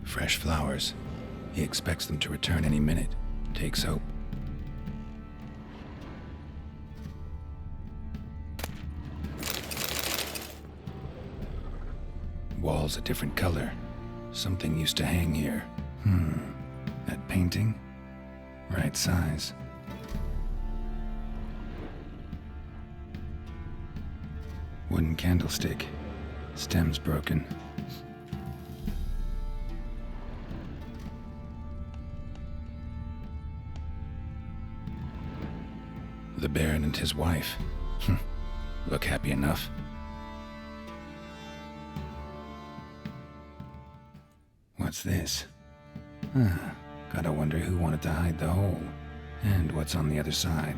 Fresh flowers. He expects them to return any minute. Takes hope. Walls a different color. Something used to hang here. That painting? Right size. Wooden candlestick. Stem's broken. The Baron and his wife. Look happy enough. What's this? Gotta wonder who wanted to hide the hole. And what's on the other side.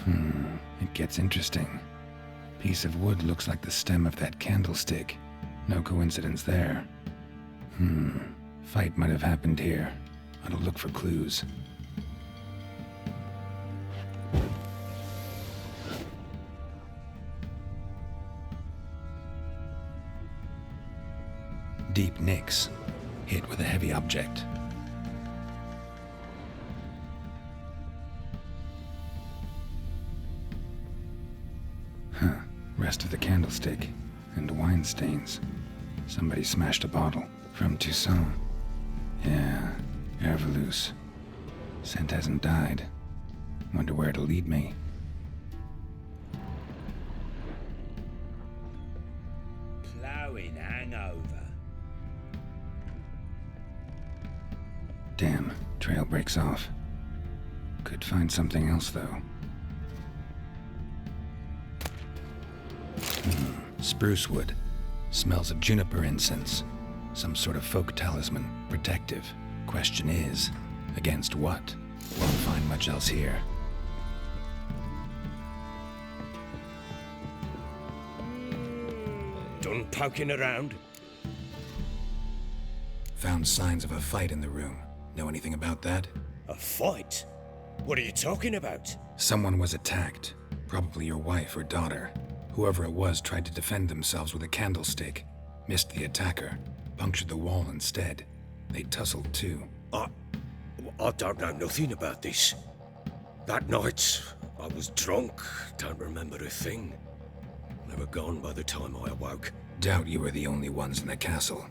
It gets interesting. Piece of wood looks like the stem of that candlestick. No coincidence there. Fight might have happened here. Ought to look for clues. Deep nicks. Hit with a heavy object. Rest of the candlestick. And wine stains. Somebody smashed a bottle. From Toussaint. Yeah, Ervelus. Scent hasn't died. Wonder where it'll lead me. Plowing hangover. Damn, trail breaks off. Could find something else, though. Spruce wood. Smells of juniper incense. Some sort of folk talisman. Protective. Question is, against what? Won't find much else here. Done poking around? Found signs of a fight in the room. Know anything about that? A fight? What are you talking about? Someone was attacked. Probably your wife or daughter. Whoever it was tried to defend themselves with a candlestick. Missed the attacker. Punctured the wall instead. They tussled too. I don't know nothing about this. That night, I was drunk. Don't remember a thing. They were gone by the time I awoke. Doubt you were the only ones in the castle.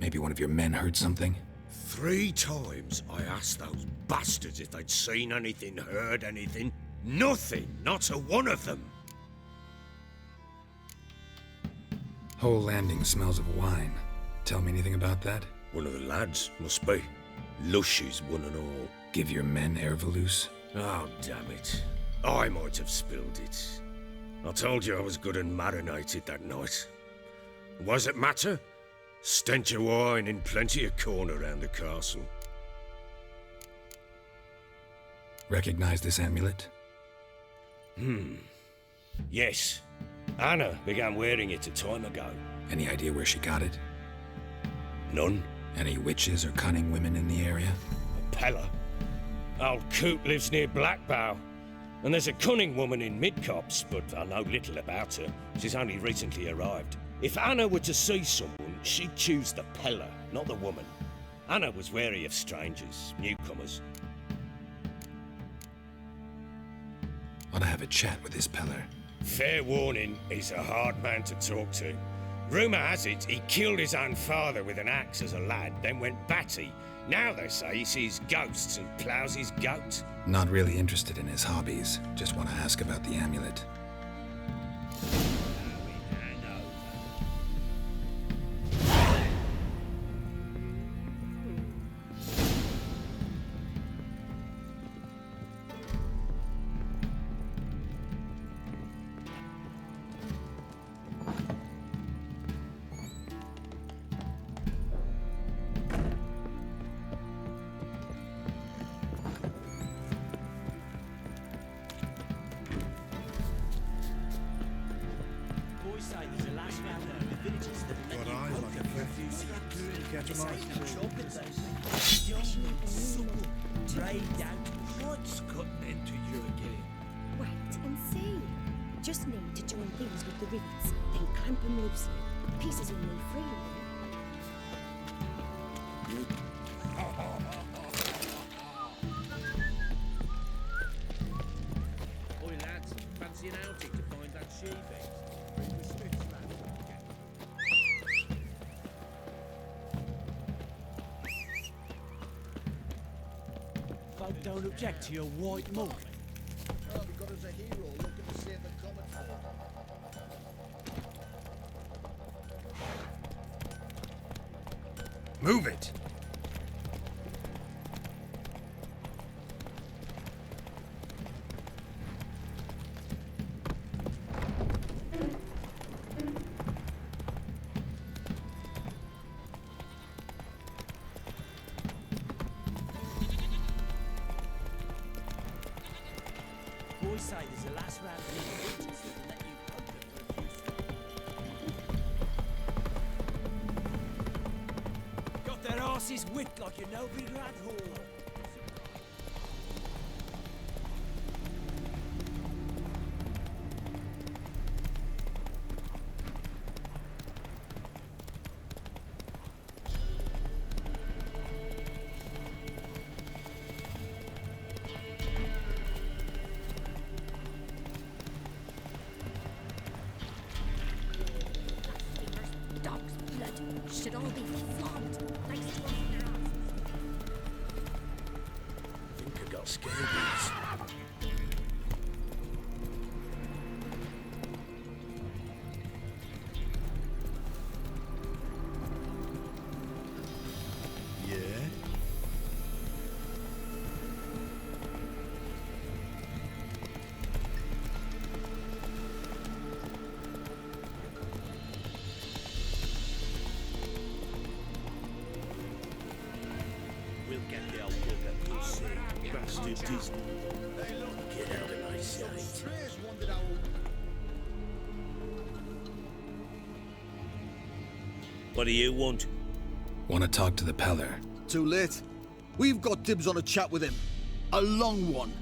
Maybe one of your men heard something? 3 times I asked those bastards if they'd seen anything, heard anything. Nothing, not a one of them. Whole landing smells of wine. Tell me anything about that? One of the lads, must be. Lushes, one and all. Give your men Ervelus? Oh, damn it. I might have spilled it. I told you I was good and marinated that night. What does it matter? Stench of wine and plenty of corn around the castle. Recognize this amulet? Yes. Anna began wearing it a time ago. Any idea where she got it? None. Any witches or cunning women in the area? A Pella. Old Coot lives near Blackbow. And there's a cunning woman in Midcopse, but I know little about her. She's only recently arrived. If Anna were to see someone, she'd choose the Pella, not the woman. Anna was wary of strangers, newcomers. Ought to have a chat with this Peller. Fair warning, he's a hard man to talk to. Rumour has it he killed his own father with an axe as a lad, then went batty. Now they say he sees ghosts and ploughs his goat. Not really interested in his hobbies. Just want to ask about the amulet. Drained out. What's cutting into you again? Wait and see. Just need to join these with the rivets, then clamp them loosely. Pieces will move freely. Oi lads, fancy an outing to find that sheep? Folk don't object to your white monk. Oh, we got us a hero looking to save the common folk. Move it! Boys say there's a last round of the witches that let you poke them for abuse. Got their asses whipped like a Novigrad whore. Dogs' blood should all be flogged. Thanks to us now. I think I got scabies. Yeah? We'll get the old bugger, you'll see. Bastard Disney. Get out of my sight. Strays wandered out. What do you want? Want to talk to the Peller? Too late. We've got dibs on a chat with him. A long one.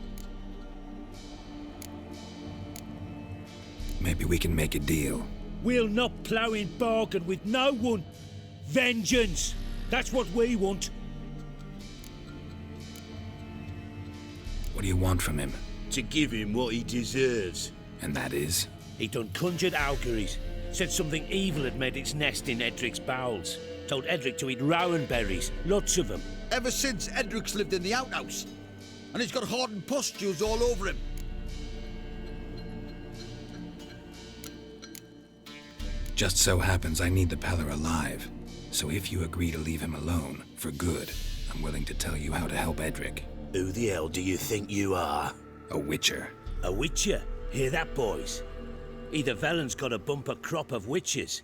Maybe we can make a deal. We'll not plough in bargain with no one. Vengeance! That's what we want. What do you want from him? To give him what he deserves. And that is? He done conjured auguries. Said something evil had made its nest in Edric's bowels. Told Edric to eat rowan berries, lots of them. Ever since Edric's lived in the outhouse. And he's got hardened pustules all over him. Just so happens I need the Peller alive. So if you agree to leave him alone, for good, I'm willing to tell you how to help Edric. Who the hell do you think you are? A witcher. A witcher? Hear that, boys? Either Velen's got a bumper crop of witches,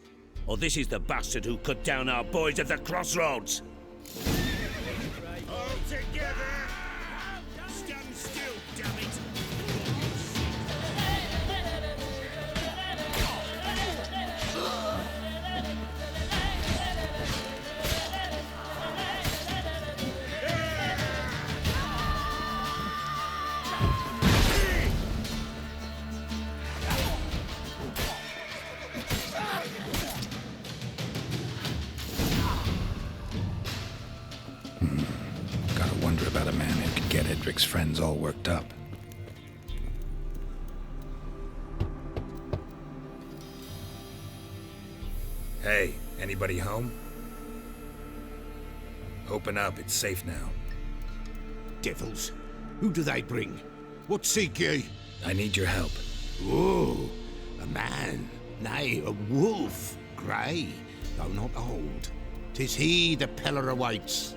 or this is the bastard who cut down our boys at the crossroads. All together! Stand still, damn it! Gotta wonder about a man who could get Edric's friends all worked up. Hey, anybody home? Open up, it's safe now. Devils? Who do they bring? What seek ye? I need your help. Oh, a man, nay, a wolf, grey, though not old. 'Tis he the Peller awaits.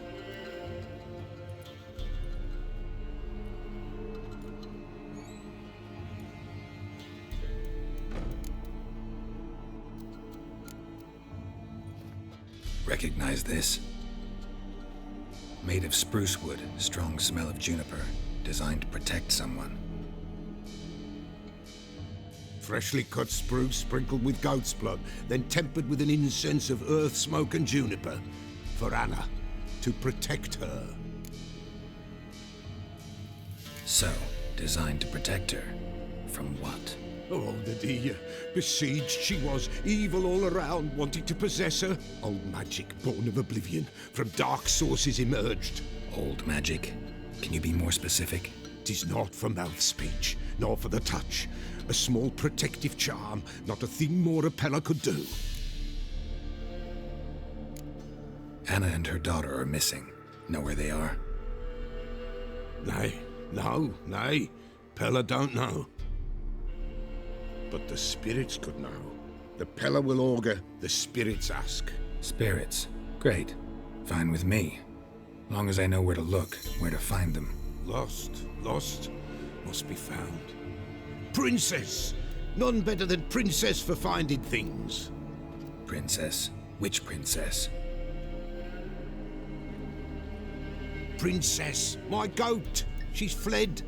Recognize this? Made of spruce wood, strong smell of juniper, designed to protect someone. Freshly cut spruce sprinkled with goat's blood, then tempered with an incense of earth, smoke and juniper. For Anna, to protect her. So, designed to protect her. From what? Oh, the besieged she was, evil all around, wanting to possess her. Old magic, born of oblivion, from dark sources emerged. Old magic? Can you be more specific? 'Tis not for mouth speech, nor for the touch. A small protective charm, not a thing more a Pella could do. Anna and her daughter are missing. Know where they are? Nay, nay. Pella don't know. But the spirits could know. The Pella will augur, the spirits ask. Spirits. Great. Fine with me. Long as I know where to look, where to find them. Lost, must be found. Princess! None better than Princess for finding things. Princess? Which princess? Princess, my goat! She's fled.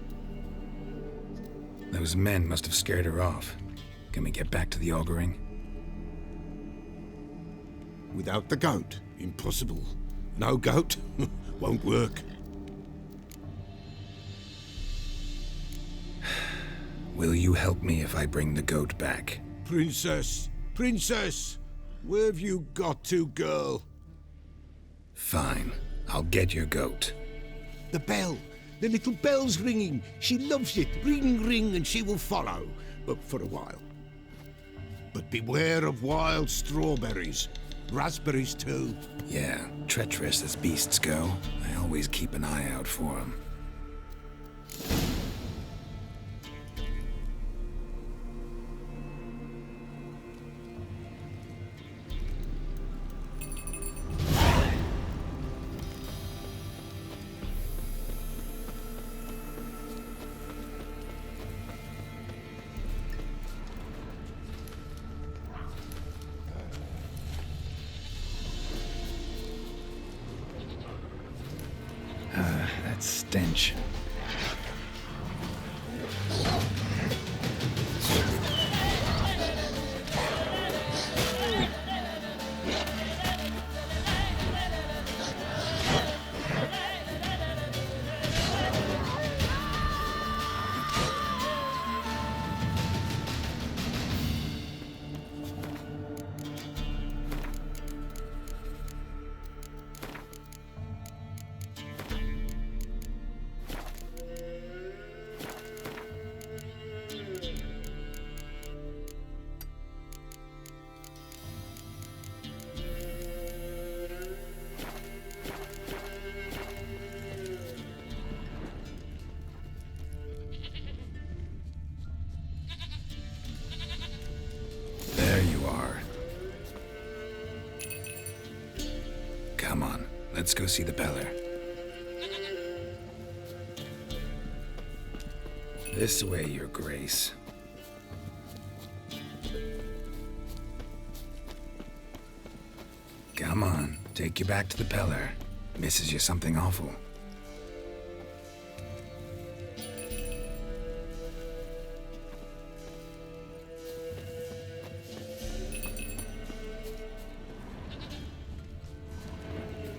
Those men must have scared her off. Can we get back to the auguring? Without the goat, impossible. No goat, won't work. Will you help me if I bring the goat back? Princess! Where have you got to, girl? Fine. I'll get your goat. The bell! The little bell's ringing. She loves it. Ring, ring, and she will follow. But for a while. But beware of wild strawberries. Raspberries, too. Yeah, treacherous as beasts go. I always keep an eye out for them. That stench. There you are. Come on, let's go see the Peller. This way, Your Grace. Come on, take you back to the Peller. Misses you something awful.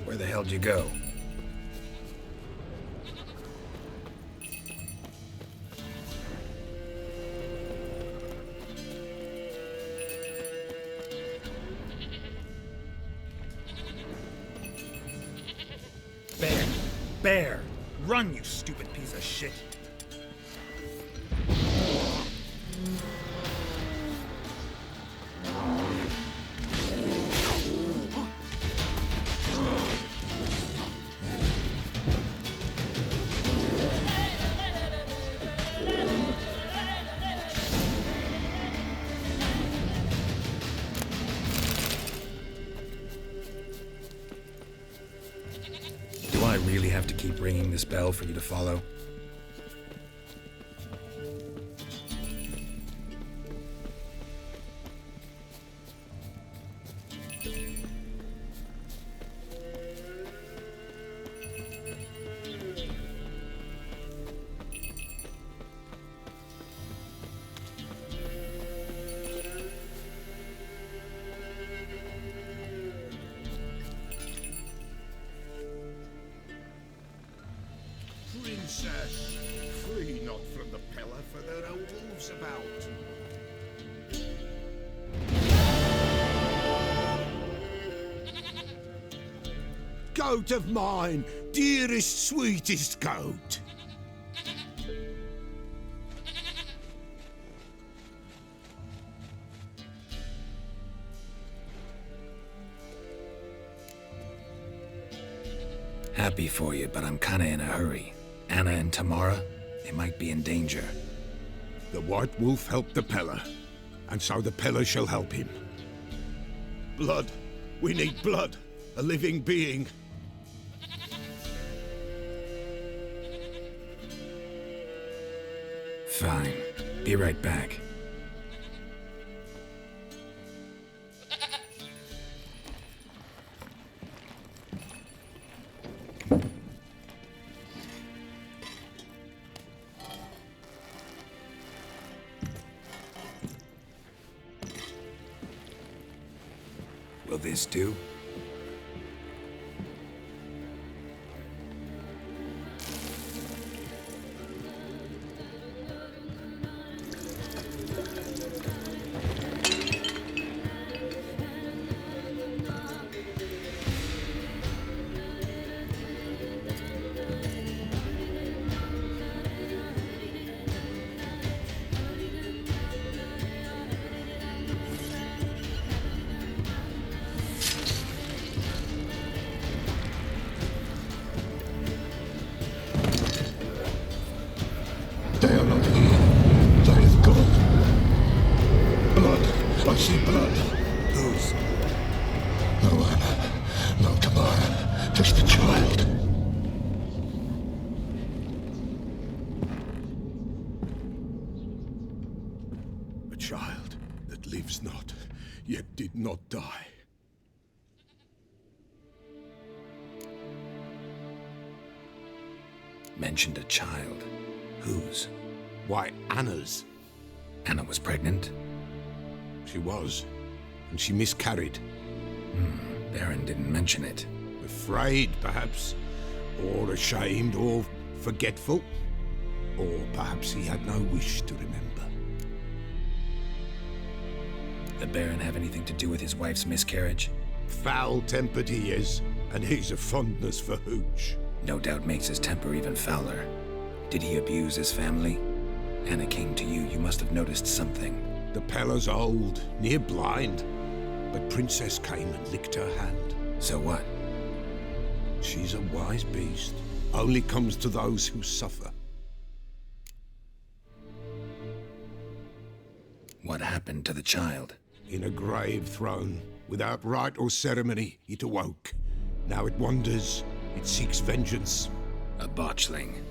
Where the hell'd you go? Bear! Run, you stupid piece of shit! Do I really have to keep ringing this bell for you to follow? Princess! not from the pillar, for there are wolves about. Goat of mine, dearest, sweetest goat. Happy for you, but I'm kinda in a hurry. Anna and Tamara, they might be in danger. The White Wolf helped the Peller, and so the Peller shall help him. Blood. We need blood. A living being. Fine. Be right back. Will this do? They are not here. They is gone. Blood. I see blood. Whose? No Anna. No Tamara. Just the child. A child that lives not, yet did not die. Mentioned a child. Whose? Why, Anna's. Anna was pregnant? She was, and she miscarried. Baron didn't mention it. Afraid, perhaps, or ashamed, or forgetful, or perhaps he had no wish to remember. The Baron have anything to do with his wife's miscarriage? Foul-tempered he is, and he's a fondness for hooch. No doubt makes his temper even fouler. Did he abuse his family? Anna came to you. You must have noticed something. The Peller's old, near blind, but Princess came and licked her hand. So what? She's a wise beast. Only comes to those who suffer. What happened to the child? In a grave thrown, without rite or ceremony, it awoke. Now it wanders, it seeks vengeance. A botchling.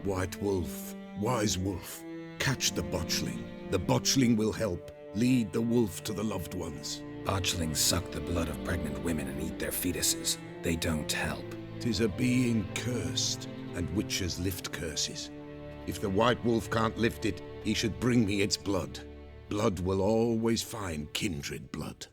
White Wolf, wise wolf, catch the botchling. The botchling will help, lead the wolf to the loved ones. Botchlings suck the blood of pregnant women and eat their fetuses. They don't help. 'Tis a being cursed, and witches lift curses. If the White Wolf can't lift it, he should bring me its blood. Blood will always find kindred blood.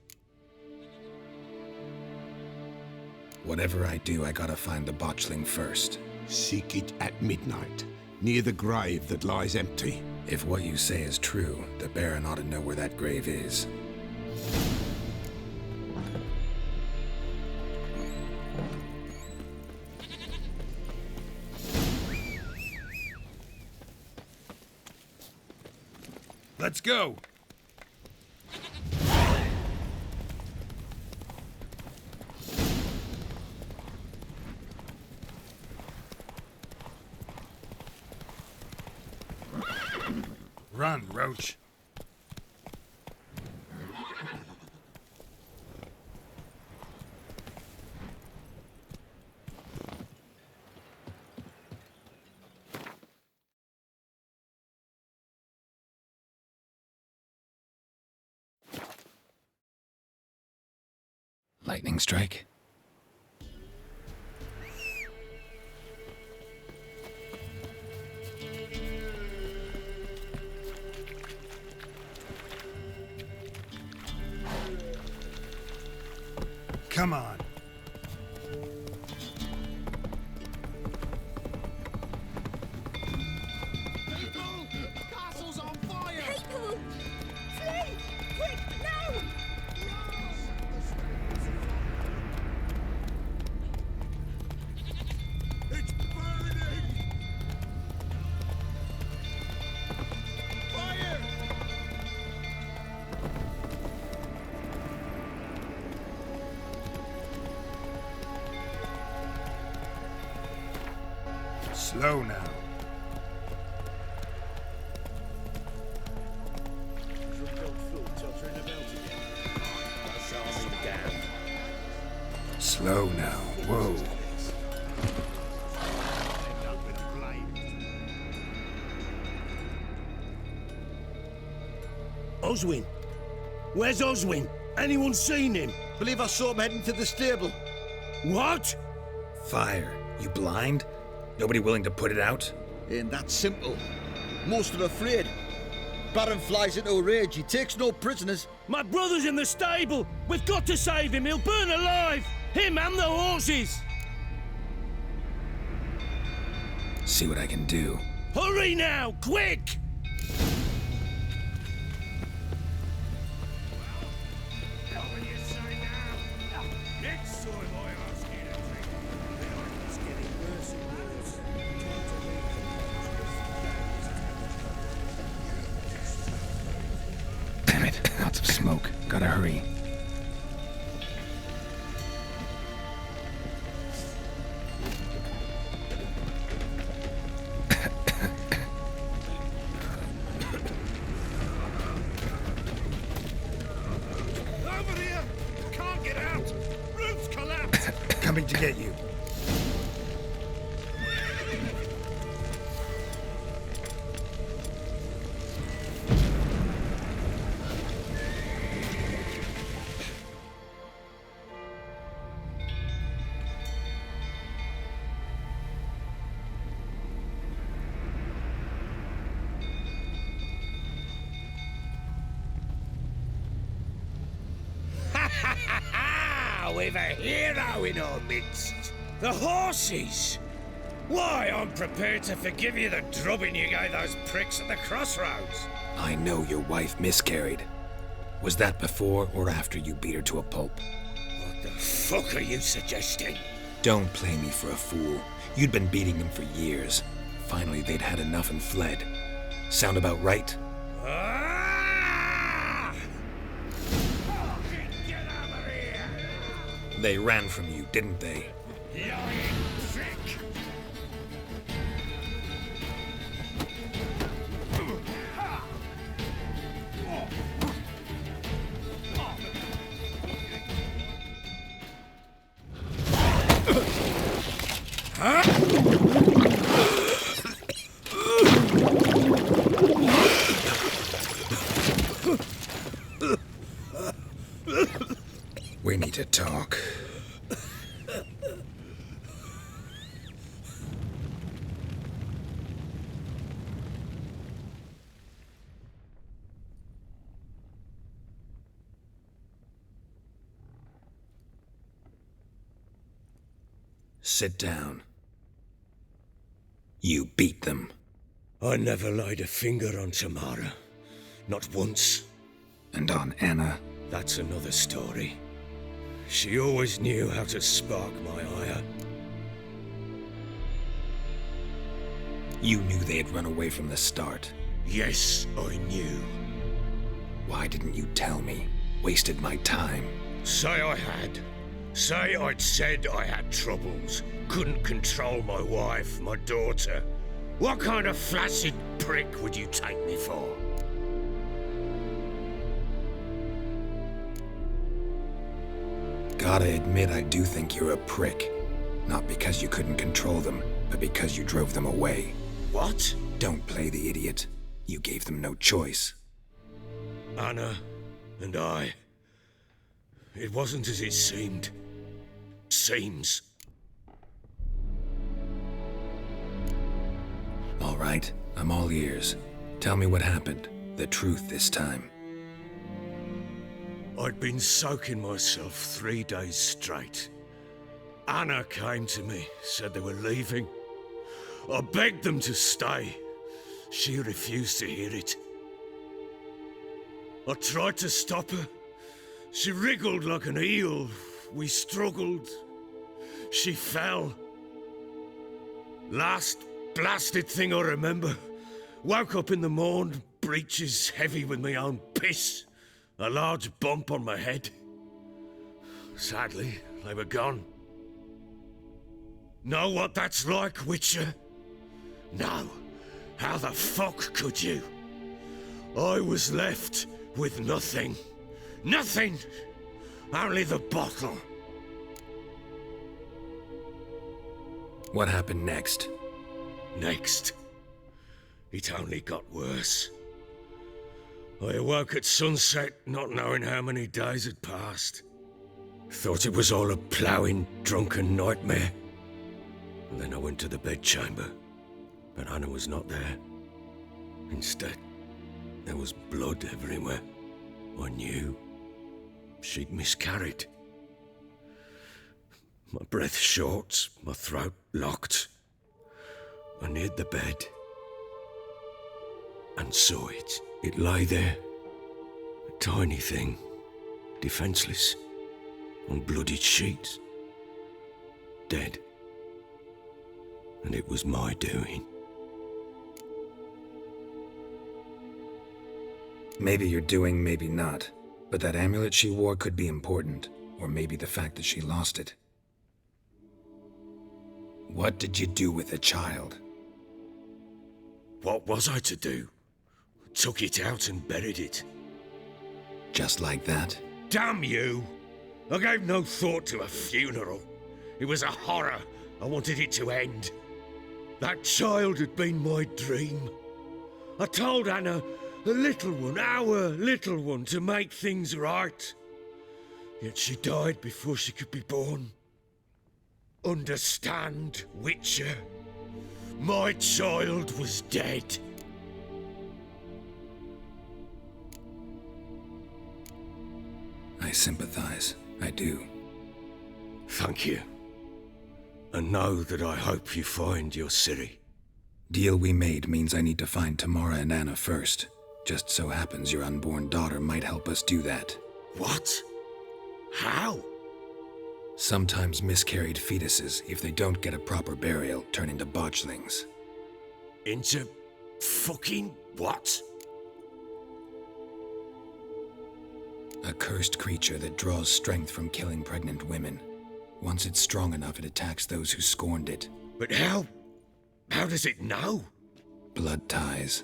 Whatever I do, I gotta find the botchling first. Seek it at midnight, near the grave that lies empty. If what you say is true, the Baron ought to know where that grave is. Let's go. Run, Roach. Lightning strike? Come on. Slow now. Slow now. Whoa. Oswin? Where's Oswin? Anyone seen him? Believe I saw him heading to the stable. What? Fire. You blind? Nobody willing to put it out? Ain't that simple. Most are afraid. Baron flies into a rage. He takes no prisoners. My brother's in the stable! We've got to save him! He'll burn alive! Him and the horses! See what I can do. Hurry now! Quick! Damn it, lots of smoke. Gotta hurry. Over here! Can't get out! Roof's collapsed! Coming to get you. We've a hero in our midst. The horses! Why, I'm prepared to forgive you the drubbing you gave those pricks at the crossroads. I know your wife miscarried. Was that before or after you beat her to a pulp? What the fuck are you suggesting? Don't play me for a fool. You'd been beating them for years. Finally, they'd had enough and fled. Sound about right? Ah! Fucking get over here! They ran from you, didn't they? Lying prick! We need to talk. Sit down. You beat them. I never laid a finger on Tamara. Not once. And on Anna. That's another story. She always knew how to spark my ire. You knew they had run away from the start. Yes, I knew. Why didn't you tell me? Wasted my time. Say I had. Say I'd said I had troubles. Couldn't control my wife, my daughter. What kind of flaccid prick would you take me for? Gotta admit, I do think you're a prick. Not because you couldn't control them, but because you drove them away. What? Don't play the idiot. You gave them no choice. Anna and I. It wasn't as it seemed. Seems. All right, I'm all ears. Tell me what happened. The truth this time. I'd been soaking myself 3 days straight. Anna came to me, said they were leaving. I begged them to stay. She refused to hear it. I tried to stop her. She wriggled like an eel. We struggled. She fell. Last blasted thing I remember. Woke up in the morn, breeches heavy with my own piss. A large bump on my head. Sadly, they were gone. Know what that's like, Witcher? No. How the fuck could you? I was left with nothing. Nothing! Only the bottle. What happened next? Next, it only got worse. I awoke at sunset, not knowing how many days had passed. Thought it was all a ploughing, drunken nightmare. And then I went to the bedchamber, but Anna was not there. Instead, there was blood everywhere. I knew she'd miscarried. My breath short, my throat locked. I neared the bed and saw it. It lay there, a tiny thing, defenseless, on bloodied sheets, dead. And it was my doing. Maybe you're doing, maybe not. But that amulet she wore could be important. Or maybe the fact that she lost it. What did you do with the child? What was I to do? Took it out and buried it. Just like that? Damn you! I gave no thought to a funeral. It was a horror. I wanted it to end. That child had been my dream. I told Anna, a little one, our little one, to make things right. Yet she died before she could be born. Understand, Witcher? My child was dead. I sympathize. I do. Thank you. And know that I hope you find your Ciri. Deal we made means I need to find Tamara and Anna first. Just so happens your unborn daughter might help us do that. What? How? Sometimes miscarried fetuses, if they don't get a proper burial, turn into botchlings. Into fucking what? A cursed creature that draws strength from killing pregnant women. Once it's strong enough, it attacks those who scorned it. But how? How does it know? Blood ties.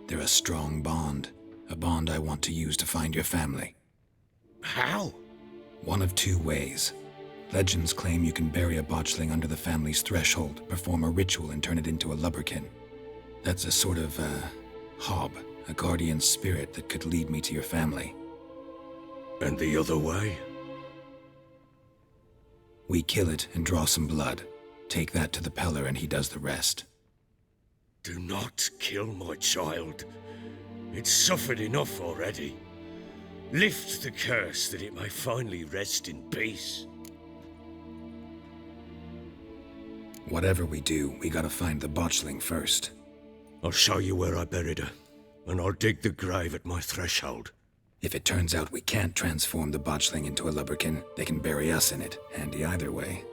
They're a strong bond. A bond I want to use to find your family. How? One of two ways. Legends claim you can bury a botchling under the family's threshold, perform a ritual and turn it into a lubberkin. That's a sort of, hob, a guardian spirit that could lead me to your family. And the other way? We kill it and draw some blood. Take that to the Peller and he does the rest. Do not kill my child. It's suffered enough already. Lift the curse that it may finally rest in peace. Whatever we do, we gotta find the botchling first. I'll show you where I buried her, and I'll dig the grave at my threshold. If it turns out we can't transform the botchling into a lubberkin, they can bury us in it. Handy either way.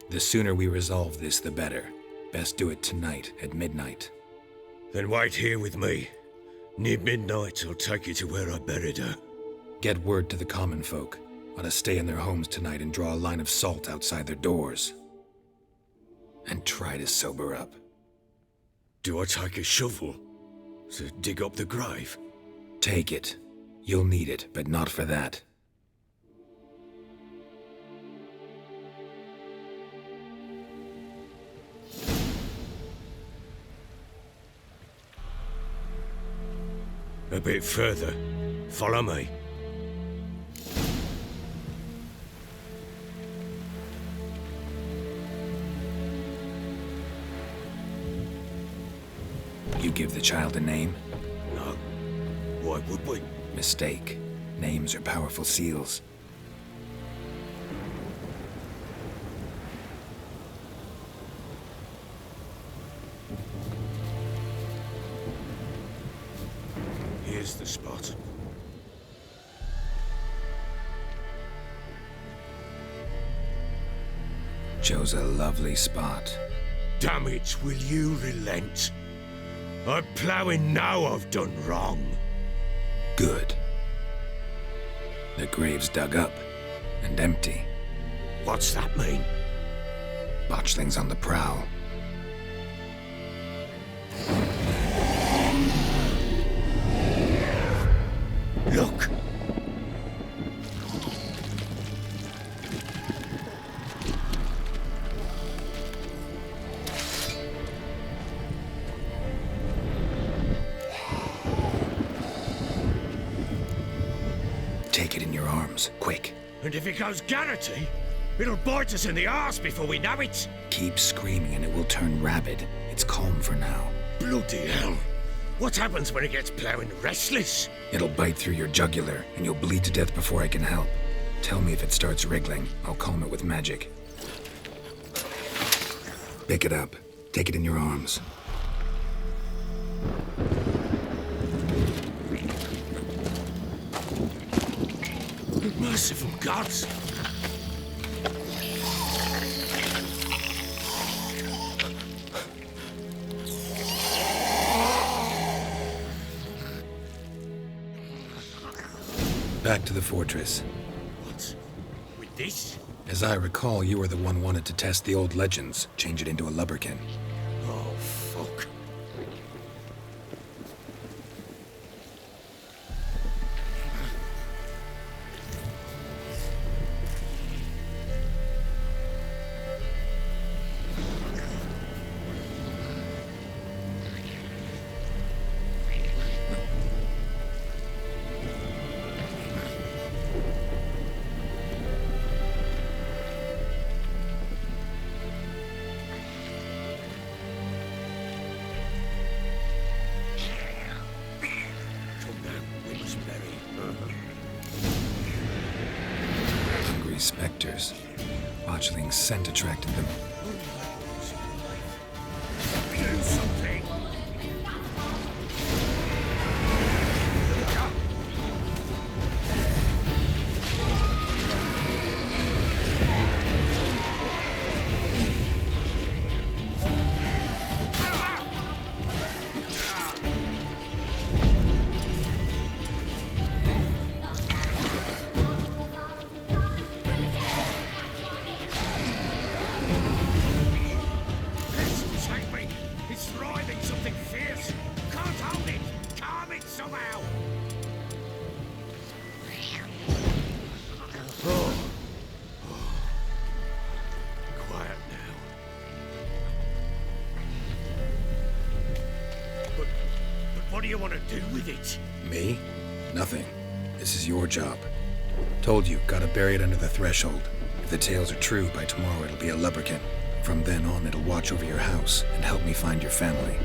The sooner we resolve this, the better. Best do it tonight, at midnight. Then wait here with me. Near midnight, I'll take you to where I buried her. Get word to the common folk. Ought to stay in their homes tonight and draw a line of salt outside their doors. And try to sober up. Do I take a shovel to dig up the grave? Take it. You'll need it, but not for that. A bit further. Follow me. You give the child a name? No. Why would we? Mistake. Names are powerful seals. Here's the spot. Chose a lovely spot. Damn it, will you relent? I'm ploughing now I've done wrong. Good. The grave's dug up and empty. What's that mean? Botchlings on the prowl. Look! Take it in your arms, quick. And if it goes Garrity, it'll bite us in the arse before we know it. Keep screaming and it will turn rabid. It's calm for now. Bloody hell. What happens when it gets plowing restless? It'll bite through your jugular and you'll bleed to death before I can help. Tell me if it starts wriggling. I'll calm it with magic. Pick it up. Take it in your arms. Merciful gods! Back to the fortress. What? With this? As I recall, you were the one wanted to test the old legends, change it into a lubberkin. Oh, fuck. Hungry specters. Botchling's scent attracted them. Do something! What do you want to do with it? Me? Nothing. This is your job. Told you, gotta bury it under the threshold. If the tales are true, by tomorrow it'll be a lubberkin. From then on, it'll watch over your house and help me find your family.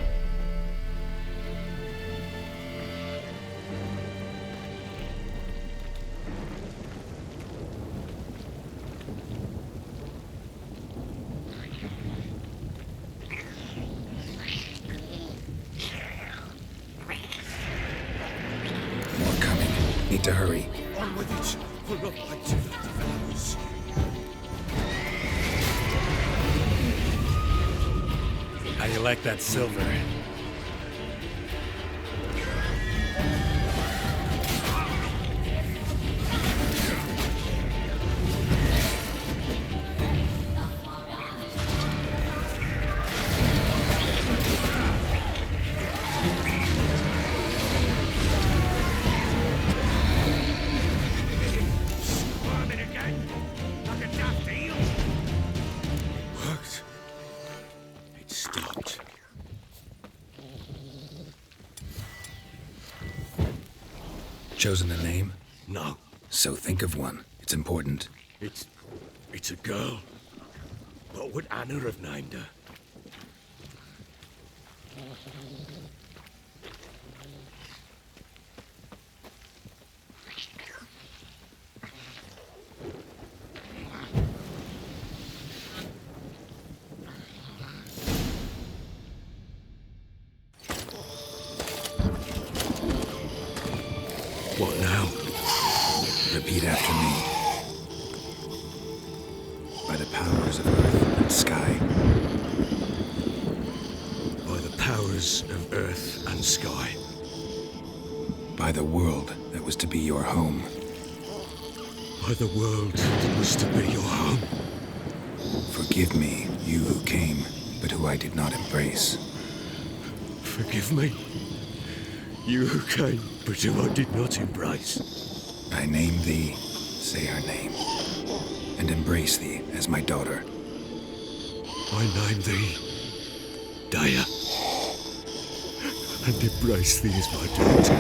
Need to hurry. On with it, for the light of the devours. How you like that silver? Chosen a name? No. So think of one. It's important. It's a girl. What would Anna have named her? What now? Repeat after me. By the powers of earth and sky. By the powers of earth and sky. By the world that was to be your home. By the world that was to be your home. Forgive me, you who came, but who I did not embrace. Forgive me. You who came, but who I did not embrace. I name thee, say her name, and embrace thee as my daughter. I name thee Dea, and embrace thee as my daughter.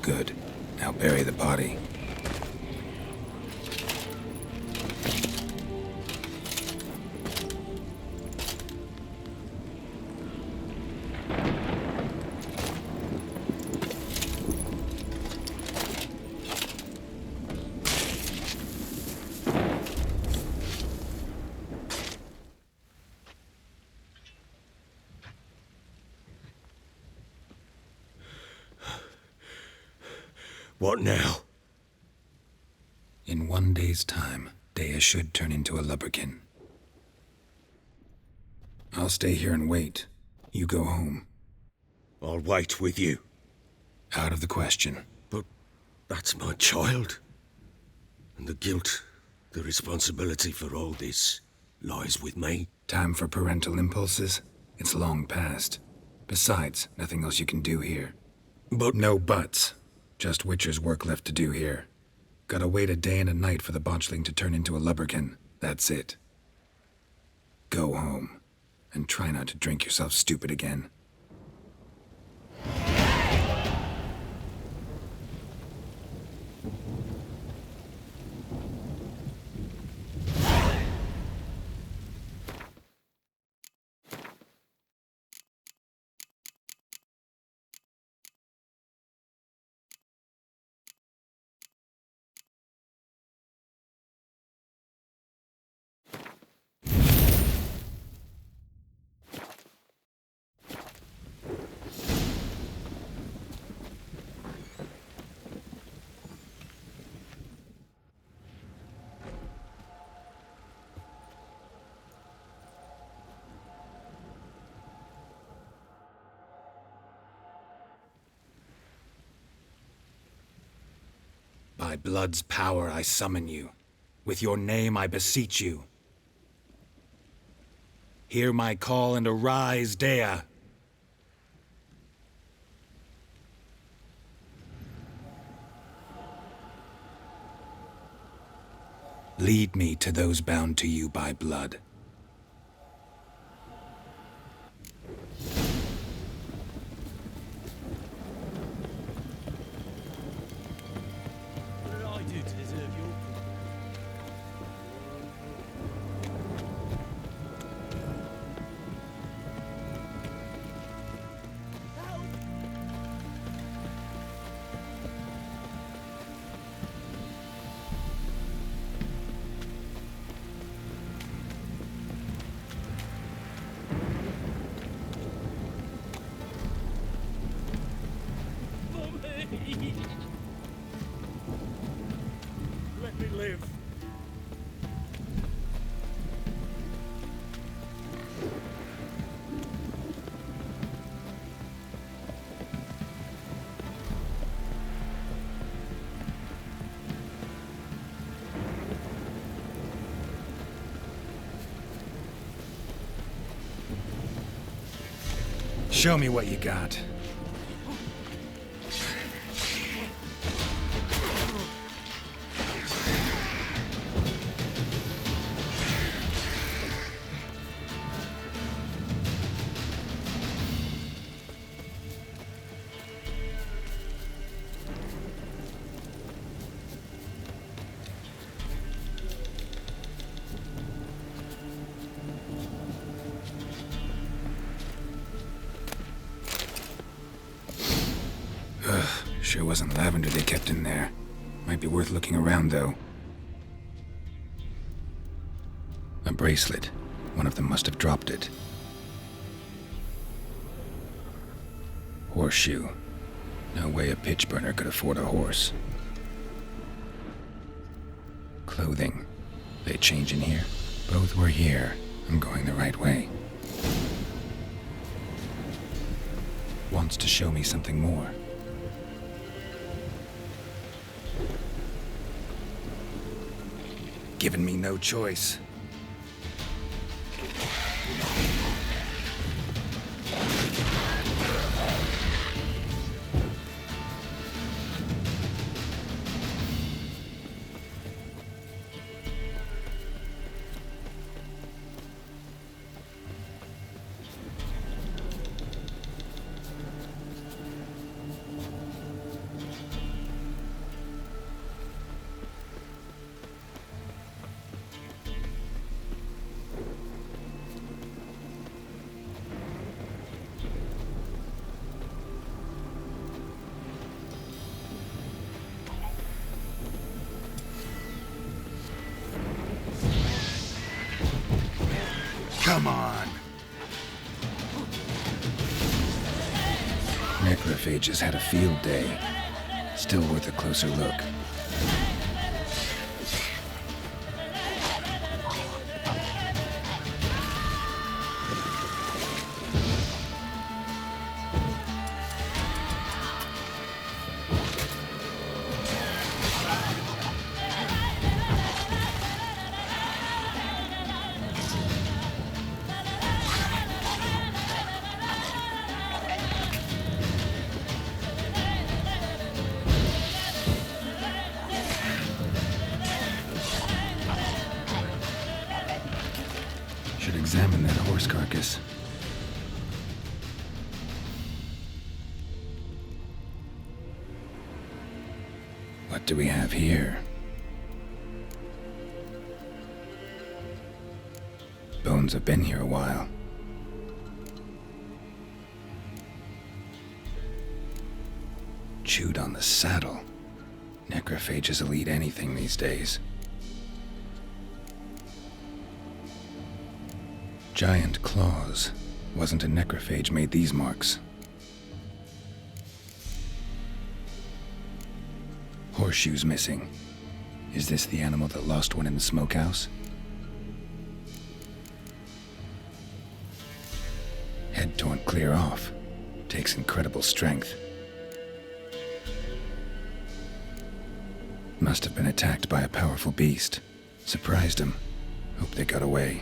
Good. Now bury the body. What now? In 1 day's time, Dea should turn into a lubberkin. I'll stay here and wait. You go home. I'll wait with you. Out of the question. But that's my child. And the guilt, the responsibility for all this lies with me. Time for parental impulses? It's long past. Besides, nothing else you can do here. But no buts. Just Witcher's work left to do here. Gotta wait a day and a night for the botchling to turn into a lubberkin. That's it. Go home. And try not to drink yourself stupid again. By blood's power I summon you. With your name I beseech you. Hear my call and arise, Dea. Lead me to those bound to you by blood. What did I do to deserve your Help! Mummy! Let me live. Show me what you got. Sure wasn't lavender they kept in there. Might be worth looking around, though. A bracelet. One of them must have dropped it. Horseshoe. No way a pitch burner could afford a horse. Clothing. They change in here? Both were here. I'm going the right way. Wants to show me something more. given me no choice. Come on. Necrophages had a field day. Still worth a closer look. Should examine that horse carcass. What do we have here? Bones have been here a while. Chewed on the saddle. Necrophages will eat anything these days. Giant claws. Wasn't a necrophage made these marks. Horseshoes missing. Is this the animal that lost one in the smokehouse? Head torn clear off. Takes incredible strength. Must have been attacked by a powerful beast. Surprised him. Hope they got away.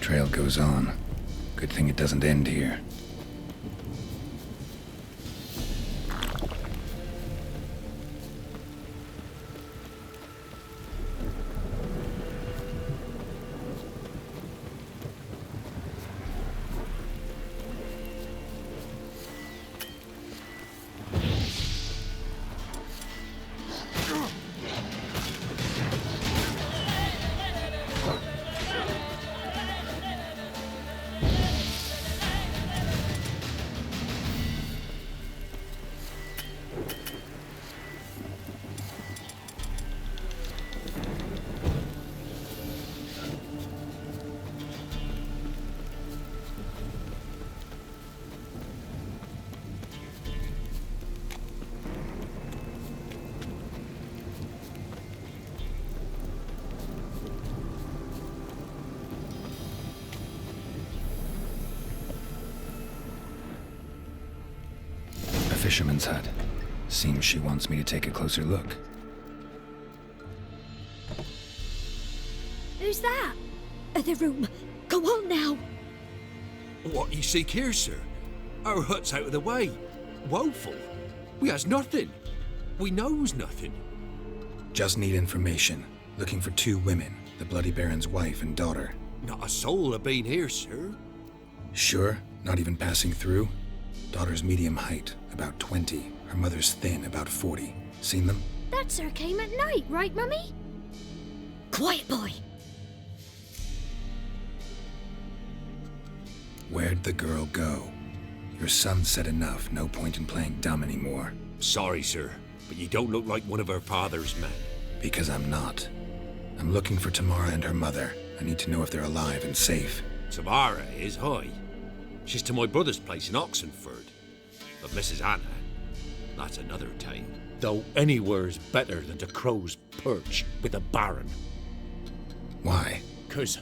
Trail goes on. Good thing it doesn't end here. Fisherman's hut. Seems she wants me to take a closer look. Who's that? The room. Go on now. What you seek here, sir? Our hut's out of the way. Woeful. We has nothing. We knows nothing. Just need information. Looking for 2 women, the Bloody Baron's wife and daughter. Not a soul have been here, sir. Sure? Not even passing through? Daughter's medium height, about 20. Her mother's thin, about 40. Seen them? That sir came at night, right, Mummy? Quiet, boy. Where'd the girl go? Your son said enough, no point in playing dumb anymore. Sorry, sir, but you don't look like one of her father's men. Because I'm not. I'm looking for Tamara and her mother. I need to know if they're alive and safe. Tamara is high. She's to my brother's place in Oxenford. But Mrs. Anna, that's another tale. Though anywhere's better than the Crow's Perch with a Baron. Why? 'Cause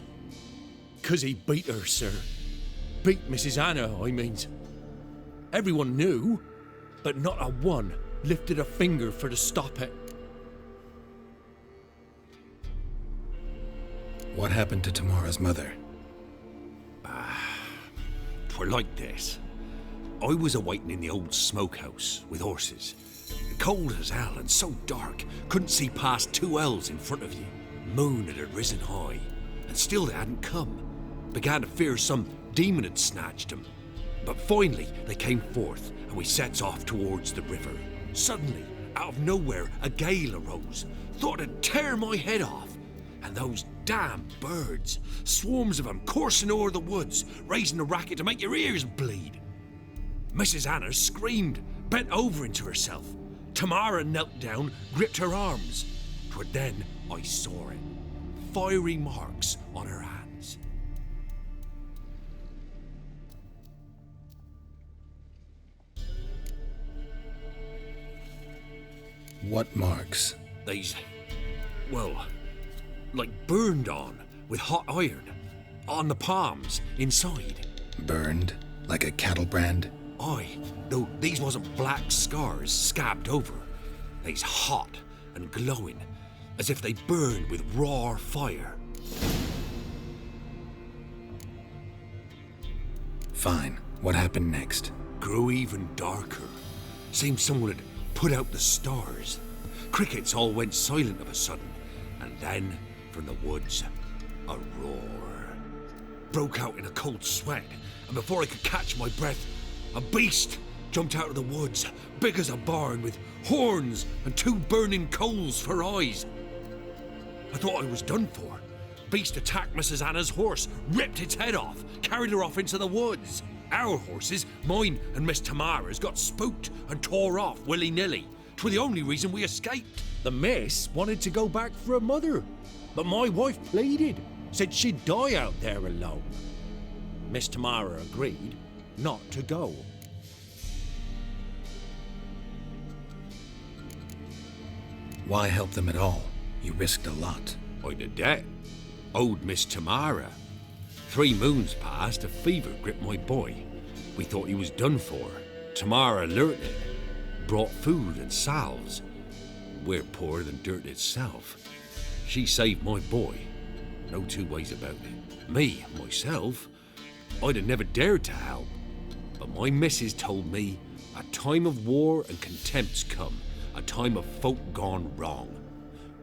he beat her, sir. Beat Mrs. Anna, I means. Everyone knew, but not a one lifted a finger for to stop it. What happened to Tamara's mother? Twere like this. I was awaiting in the old smokehouse with horses. Cold as hell and so dark, couldn't see past 2 ells in front of you. Moon had risen high, and still they hadn't come. Began to fear some demon had snatched them. But finally they came forth, and we sets off towards the river. Suddenly, out of nowhere, a gale arose. Thought it'd tear my head off. And those damn birds, swarms of them coursing o'er the woods, raising a racket to make your ears bleed. Mrs. Anna screamed, bent over into herself. Tamara knelt down, gripped her arms. 'Twere then I saw it. Fiery marks on her hands. What marks? They's, well, like burned on with hot iron. On the palms, inside. Burned? Like a cattle brand? Aye, though these wasn't black scars scabbed over. They's hot and glowing, as if they burned with raw fire. Fine. What happened next? Grew even darker. Seemed someone had put out the stars. Crickets all went silent of a sudden, and then, from the woods, a roar. Broke out in a cold sweat, and before I could catch my breath, a beast jumped out of the woods, big as a barn, with horns and 2 burning coals for eyes. I thought I was done for. Beast attacked Mrs. Anna's horse, ripped its head off, carried her off into the woods. Our horses, mine and Miss Tamara's, got spooked and tore off willy-nilly. 'Twere the only reason we escaped. The miss wanted to go back for her mother, but my wife pleaded, said she'd die out there alone. Miss Tamara agreed not to go. Why help them at all? You risked a lot. I'd a debt. Owed Miss Tamara. 3 moons passed, a fever gripped my boy. We thought he was done for. Tamara learnt it. Brought food and salves. We're poorer than dirt itself. She saved my boy. No 2 ways about it. Me, myself, I'd have never dared to help. But my missus told me a time of war and contempt's come. A time of folk gone wrong.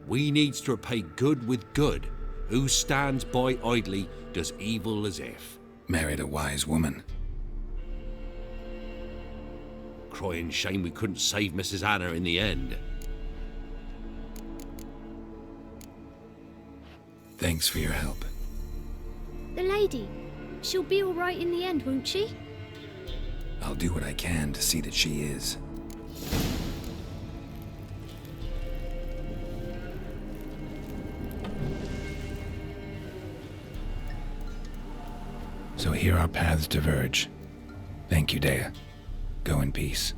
We needs to repay good with good. Who stands by idly does evil as if. Married a wise woman. Crying shame we couldn't save Mrs. Anna in the end. Thanks for your help. The lady, she'll be all right in the end, won't she? I'll do what I can to see that she is. So here our paths diverge. Thank you, Dea. Go in peace.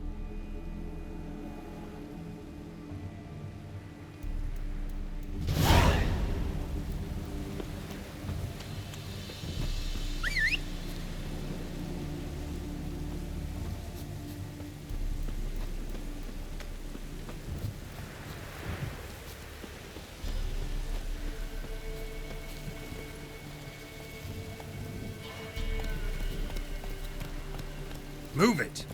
Move it!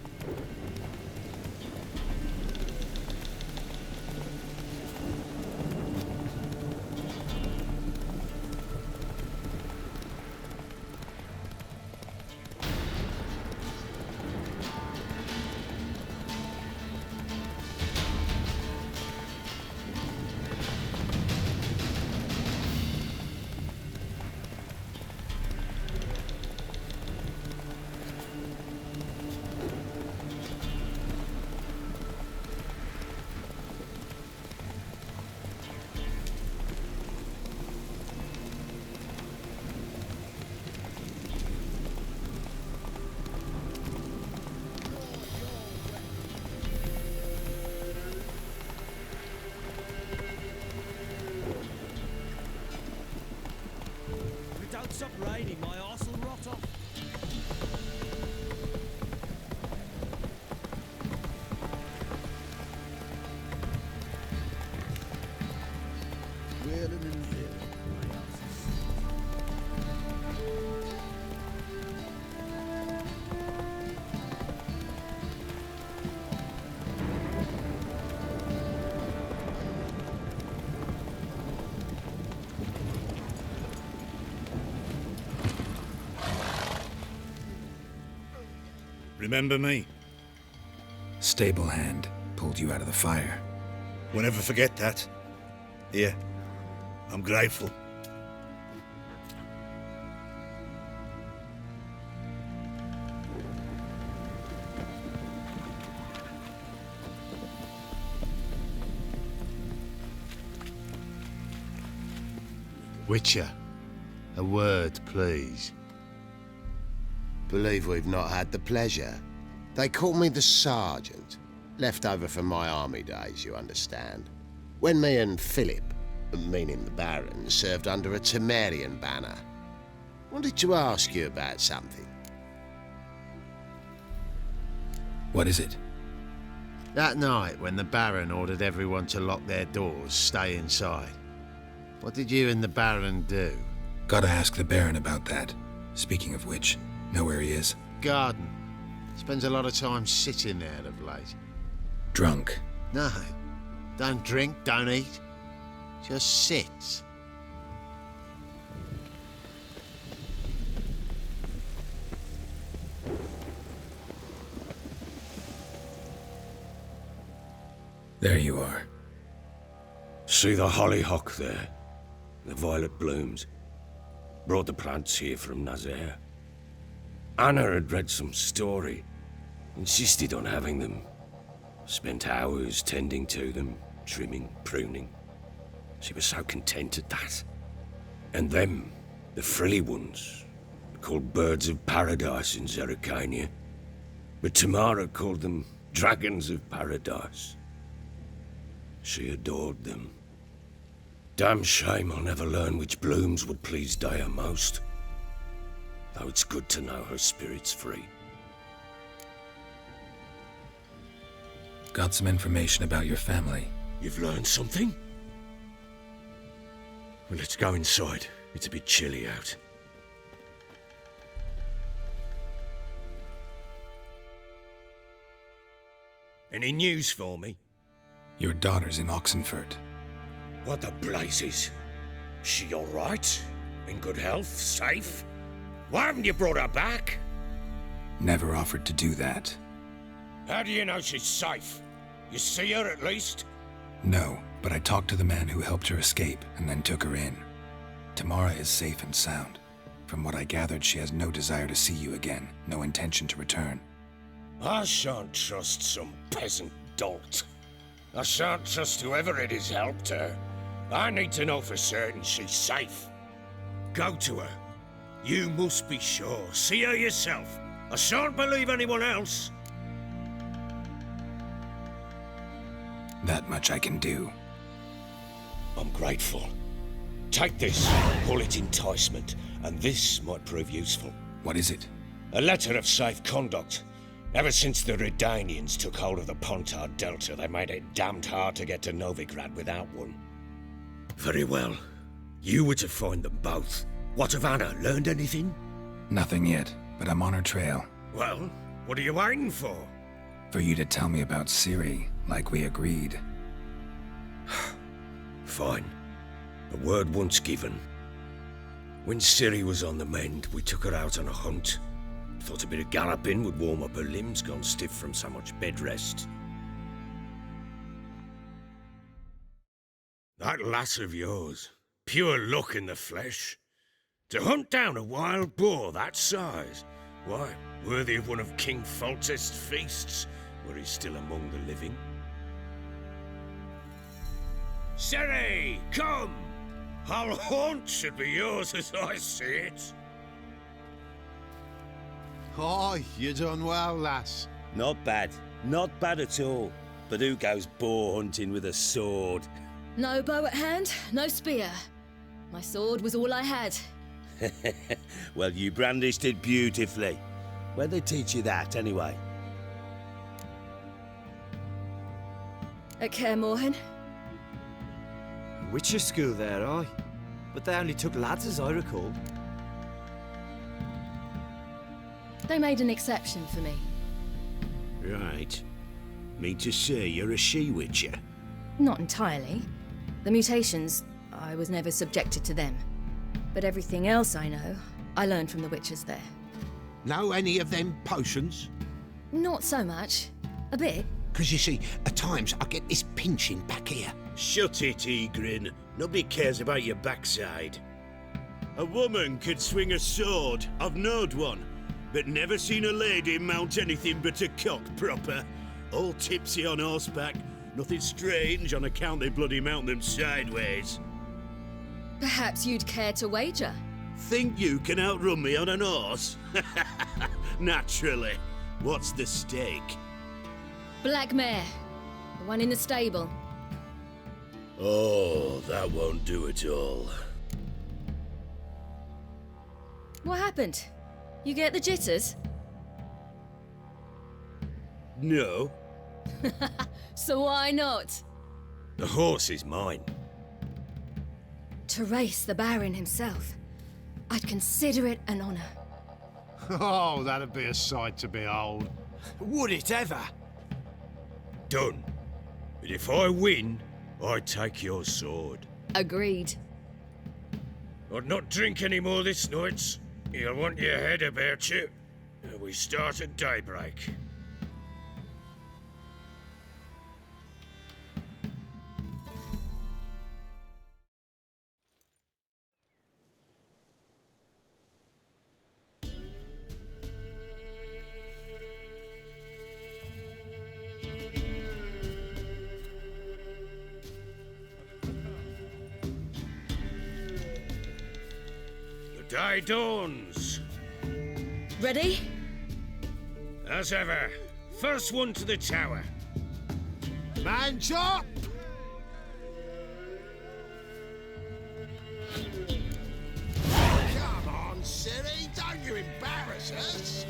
Stop raining, my arse will rot off. Wailing and wailing. My arse is Remember me? Stable hand pulled you out of the fire. We'll never forget that. Here, I'm grateful. Witcher, a word, please. Believe we've not had the pleasure. They call me the Sergeant. Left over from my army days, you understand. When me and Philip, meaning the Baron, served under a Temerian banner. Wanted to ask you about something. What is it? That night when the Baron ordered everyone to lock their doors, stay inside. What did you and the Baron do? Gotta ask the Baron about that. Speaking of which, know where he is? Garden. Spends a lot of time sitting there of late. Drunk. No. Don't drink, don't eat. Just sits. There you are. See the hollyhock there? The violet blooms. Brought the plants here from Nazaire. Anna had read some story. Insisted on having them. Spent hours tending to them, trimming, pruning. She was so content at that. And them, the frilly ones, called birds of paradise in Zerrikania. But Tamara called them dragons of paradise. She adored them. Damn shame I'll never learn which blooms would please Dea most. Though it's good to know her spirit's free. Got some information about your family. You've learned something? Well, let's go inside. It's a bit chilly out. Any news for me? Your daughter's in Oxenford. What the blazes? She all right? In good health? Safe? Why haven't you brought her back? Never offered to do that. How do you know she's safe? You see her at least? No, but I talked to the man who helped her escape and then took her in. Tamara is safe and sound. From what I gathered, she has no desire to see you again, no intention to return. I shan't trust some peasant dolt. I shan't trust whoever it is helped her. I need to know for certain she's safe. Go to her. You must be sure. See her yourself. I shan't believe anyone else. That much I can do. I'm grateful. Take this, call it enticement, and this might prove useful. What is it? A letter of safe conduct. Ever since the Redanians took hold of the Pontard Delta, they made it damned hard to get to Novigrad without one. Very well. You were to find them both. What of Anna? Learned anything? Nothing yet, but I'm on her trail. Well, what are you waiting for? For you to tell me about Ciri, like we agreed. Fine. A word once given. When Ciri was on the mend, we took her out on a hunt. Thought a bit of galloping would warm up her limbs gone stiff from so much bed rest. That lass of yours, pure luck in the flesh. To hunt down a wild boar that size, why, worthy of one of King Foltest's feasts, were he still among the living. Ciri, come! Our haunt should be yours as I see it. Oh, you done well, lass. Not bad. Not bad at all. But who goes boar hunting with a sword? No bow at hand, no spear. My sword was all I had. Well, you brandished it beautifully. Where'd they teach you that, anyway? At Kaer Morhen. Witcher school there, aye. But they only took lads, as I recall. They made an exception for me. Right. Mean to say you're a she-witcher? Not entirely. The mutations, I was never subjected to them. But everything else I know, I learned from the witches there. Know any of them potions? Not so much. A bit. Because you see, at times I get this pinching back here. Shut it, Egrin. Nobody cares about your backside. A woman could swing a sword. I've knowed one. But never seen a lady mount anything but a cock proper. All tipsy on horseback. Nothing strange on account they bloody mount them sideways. Perhaps you'd care to wager? Think you can outrun me on an horse? Naturally. What's the stake? Black mare. The one in the stable. Oh, that won't do at all. What happened? You get the jitters? No. So why not? The horse is mine. To race the Baron himself, I'd consider it an honor. Oh, that'd be a sight to behold. Would it ever? Done. But if I win, I take your sword. Agreed. I'd not drink any more this night. You'll want your head about you. We start at daybreak. The day dawns. Ready? As ever, first one to the tower. Man chop! Come on, silly, don't you embarrass us!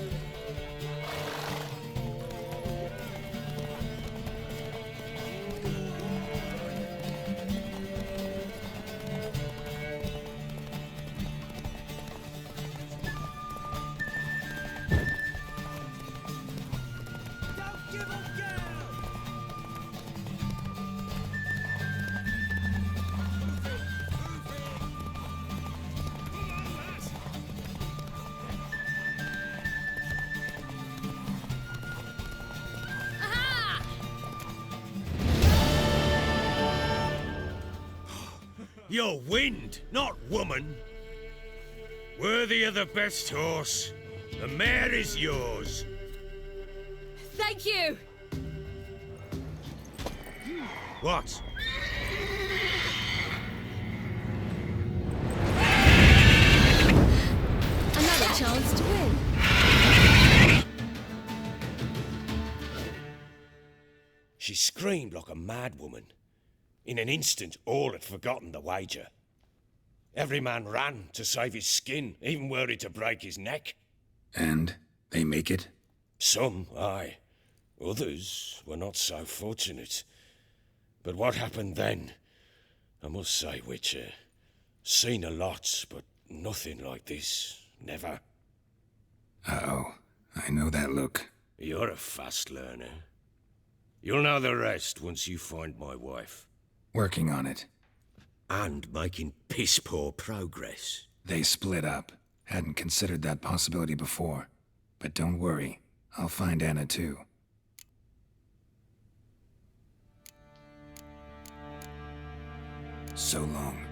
You're wind, not woman. Worthy of the best horse. The mare is yours. Thank you! What? Another chance to win. She screamed like a mad woman. In an instant, all had forgotten the wager. Every man ran to save his skin, even were it to break his neck. And they make it? Some, aye. Others were not so fortunate. But what happened then? I must say, Witcher, seen a lot, but nothing like this. Never. Uh-oh. I know that look. You're a fast learner. You'll know the rest once you find my wife. Working on it. And making piss-poor progress. They split up. Hadn't considered that possibility before. But don't worry. I'll find Anna too. So long.